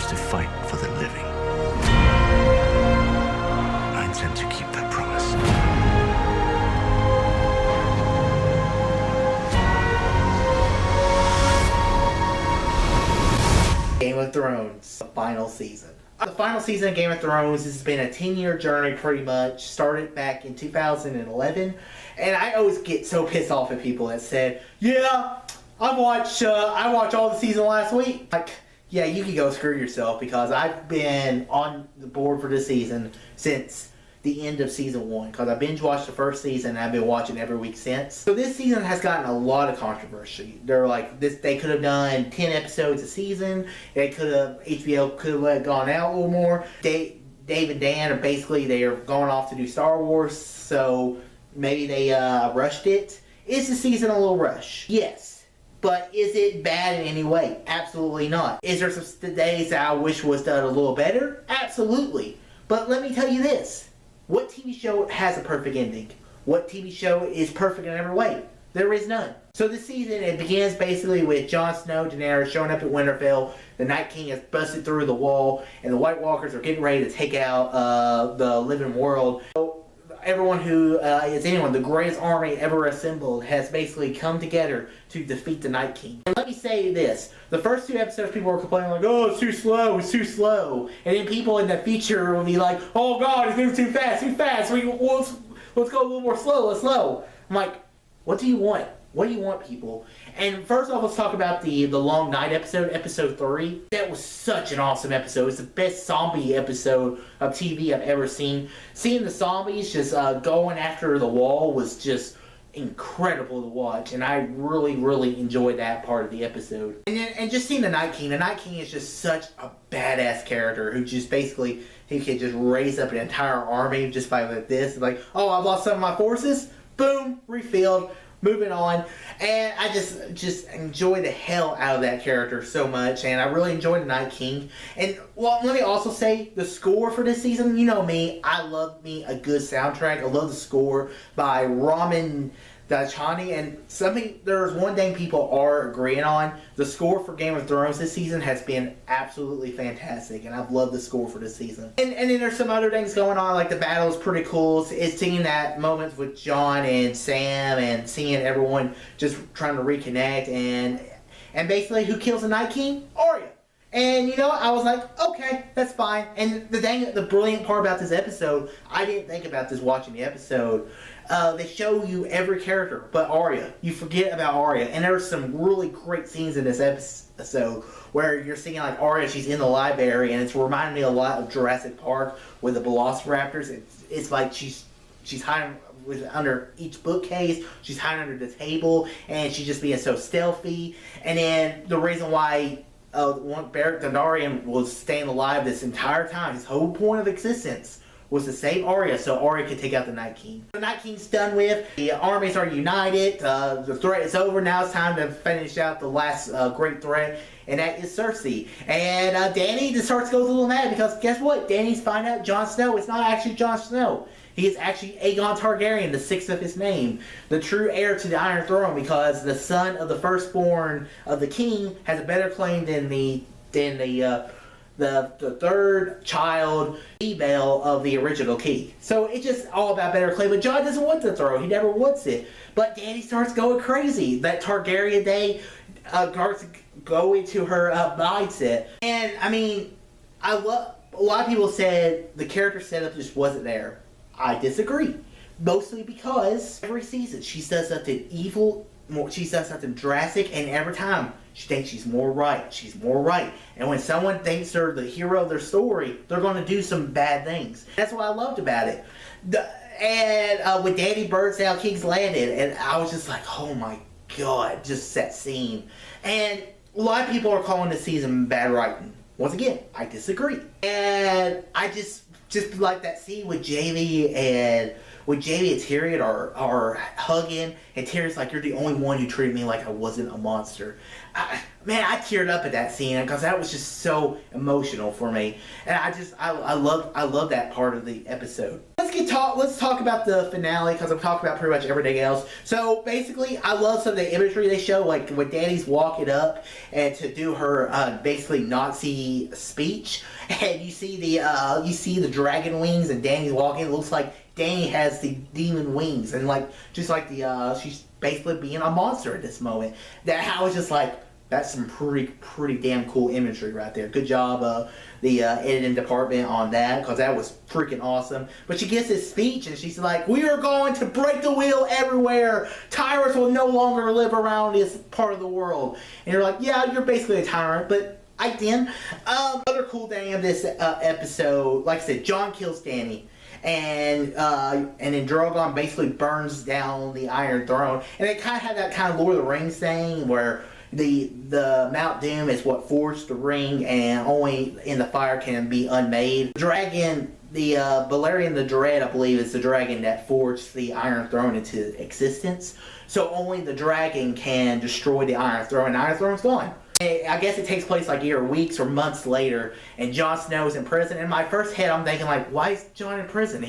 promise to fight for the living. I intend to keep that promise. Game of Thrones, the final season. The final season of Game of Thrones has been a 10-year journey pretty much. Started back in 2011. And I always get so pissed off at people that said, yeah, I watched all the season last week. Like, yeah, you can go screw yourself because I've been on the board for this season since the end of season 1 because I binge watched the first season and I've been watching every week since. So this season has gotten a lot of controversy. They're like this. They could have done 10 episodes a season. HBO could have gone out a little more. Dave and Dan are basically they are going off to do Star Wars, so maybe they rushed it. Is the season a little rushed? Yes. But is it bad in any way? Absolutely not. Is there some days that I wish was done a little better? Absolutely. But let me tell you this. What TV show has a perfect ending? What TV show is perfect in every way? There is none. So this season, it begins basically with Jon Snow, Daenerys showing up at Winterfell. The Night King has busted through the wall, and the White Walkers are getting ready to take out the living world. So everyone who the greatest army ever assembled has basically come together to defeat the Night King. And let me say this. The first 2 episodes people were complaining like, oh, it's too slow. And then people in the future will be like, oh god, it's moving too fast. Let's go a little more slow. I'm like, what do you want? What do you want, people? And first off, let's talk about the Long Night episode 3. That was such an awesome episode. It's the best zombie episode of TV I've ever seen. Seeing the zombies just going after the wall was just incredible to watch, and I really enjoyed that part of the episode. And just seeing the Night King. The Night King is just such a badass character who just basically he can just raise up an entire army just by like this. Like, oh, I've lost some of my forces. Boom, refilled. Moving on, and I just enjoy the hell out of that character so much, and I really enjoyed the Night King. And well, let me also say the score for this season. You know me, I love me a good soundtrack. I love the score by Ramin Djawadi, and there's one thing people are agreeing on. The score for Game of Thrones this season has been absolutely fantastic, and I've loved the score for this season. And then there's some other things going on, like the battle is pretty cool. It's seeing that moments with Jon and Sam, and seeing everyone just trying to reconnect, and basically who kills the Night King? Arya. And you know, I was like, okay, that's fine. And the brilliant part about this episode, I didn't think about this watching the episode. They show you every character but Arya. You forget about Arya. And there's some really great scenes in this episode where you're seeing like Arya, she's in the library, and it's reminding me a lot of Jurassic Park with the Velociraptors. It's like she's hiding under each bookcase, she's hiding under the table, and she's just being so stealthy. And then the reason why Beric Dondarrion was staying alive this entire time, his whole point of existence was to save Arya so Arya could take out the Night King. The Night King's done with, the armies are united, the threat is over, now it's time to finish out the last great threat, and that is Cersei. And Dany just starts to go a little mad because guess what? Dany's finding out Jon Snow is not actually Jon Snow. He is actually Aegon Targaryen, the 6th of his name, the true heir to the Iron Throne, because the son of the firstborn of the king has a better claim than the third child female of the original king. So it's just all about better claim. But Jon doesn't want the throne. He never wants it. But Dany starts going crazy. That Targaryen day starts to go into her mindset. And I mean, a lot of people said the character setup just wasn't there. I disagree. Mostly because every season she does something evil, she does something drastic, and every time she thinks she's more right. She's more right. And when someone thinks they're the hero of their story, they're going to do some bad things. That's what I loved about it. And with Dany burns down King's Landing, and I was just like, oh my god, just that scene. And a lot of people are calling this season bad writing. Once again, I disagree. And I just like that scene with Jaime and Tyrion are hugging, and Tyrion's like, you're the only one who treated me like I wasn't a monster. I teared up at that scene because that was just so emotional for me, and I love that part of the episode. Let's let's talk about the finale, because I'm talking about pretty much everything else. So basically, I love some of the imagery they show, like when Dany's walking up and to do her basically Nazi speech, and you see the dragon wings, and Dany's walking. It looks like Dany has the demon wings, and like just like she's basically being a monster at this moment. That I was just like, that's some pretty damn cool imagery right there. Good job, the editing department on that, because that was freaking awesome. But she gives this speech and she's like, "We are going to break the wheel everywhere. Tyrants will no longer live around this part of the world." And you're like, yeah, you're basically a tyrant, but I did. Other cool thing of this episode, like I said, Jon kills Dany. And then Drogon basically burns down the Iron Throne. And they kind of had that kind of Lord of the Rings thing where the Mount Doom is what forged the ring, and only in the fire can be unmade. The dragon, the Balerion the Dread, I believe, is the dragon that forged the Iron Throne into existence. So only the dragon can destroy the Iron Throne, and the Iron Throne's gone. I guess it takes place like either weeks or months later, and Jon Snow's in prison. In my first head, I'm thinking like, why is Jon in prison?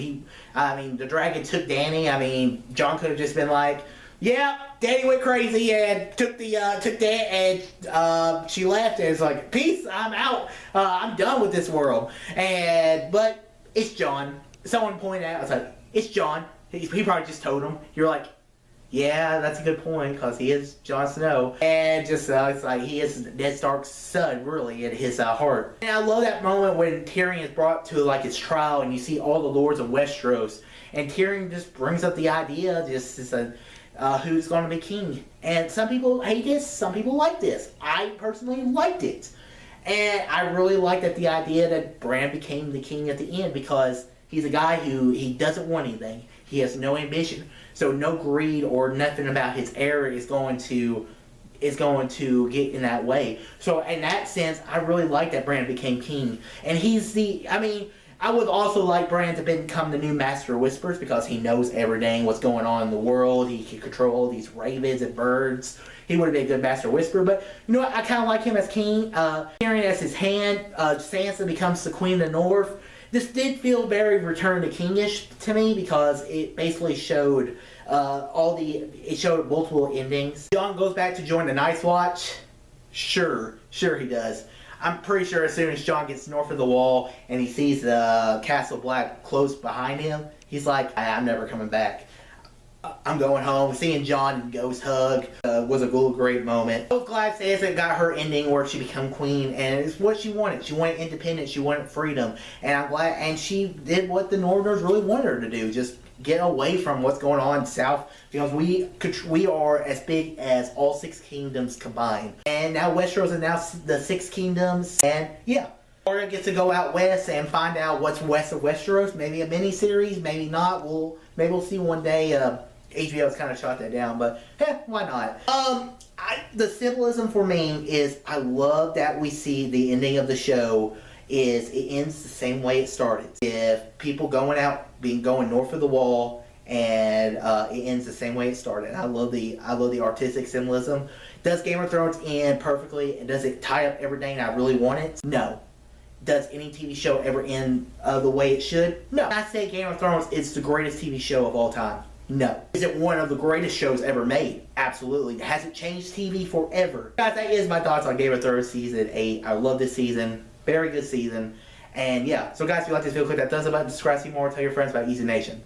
The dragon took Dany. I mean, Jon could have just been like, yeah, Dany went crazy and took that, and she left, and it's like, peace, I'm out. I'm done with this world. But it's Jon. Someone pointed out, I was like, it's Jon. He probably just told him. You're like, yeah, that's a good point, because he is Jon Snow. And just, it's like, he is Ned Stark's son, really, in his heart. And I love that moment when Tyrion is brought to, like, his trial, and you see all the lords of Westeros. And Tyrion just brings up the idea, who's going to be king. And some people hate this, some people like this. I personally liked it. And I really liked the idea that Bran became the king at the end, because he's a guy who, he doesn't want anything. He has no ambition. So no greed or nothing about his heir is going to get in that way. So in that sense, I really like that Bran became king. And I would also like Bran to become the new Master of Whispers, because he knows everything, what's going on in the world. He can control all these ravens and birds. He would have been a good Master of Whisper. But you know what? I kind of like him as king. Tyrion as his hand. Sansa becomes the Queen of the North. This did feel very Return to Kingish to me, because it basically showed it showed multiple endings. Jon goes back to join the Night's Watch. Sure he does. I'm pretty sure as soon as Jon gets north of the wall and he sees the Castle Black close behind him, he's like, I'm never coming back. I'm going home. Seeing Jon and Ghost hug was a great moment. I was glad Sansa got her ending where she became queen, and it's what she wanted. She wanted independence. She wanted freedom, and I'm glad. And she did what the Northerners really wanted her to do: just get away from what's going on south, because we are as big as all 6 kingdoms combined. And now Westeros is now the 6 kingdoms, and yeah. Arya gets to go out west and find out what's west of Westeros. Maybe a mini-series, maybe not. Maybe we'll see one day. HBO's kind of shot that down, but why not? The symbolism for me is, I love that we see the ending of the show is it ends the same way it started. If people going north of the wall, and it ends the same way it started. I love the artistic symbolism. Does Game of Thrones end perfectly, and does it tie up everything I really want it? No. Does any TV show ever end the way it should? No. I say Game of Thrones is the greatest TV show of all time. No. Is it one of the greatest shows ever made? Absolutely. Has it changed TV forever? Guys, that is my thoughts on Game of Thrones Season 8. I love this season. Very good season. And yeah, so guys, if you like this video, click that thumbs up button, subscribe, see more, tell your friends about Easy Nation.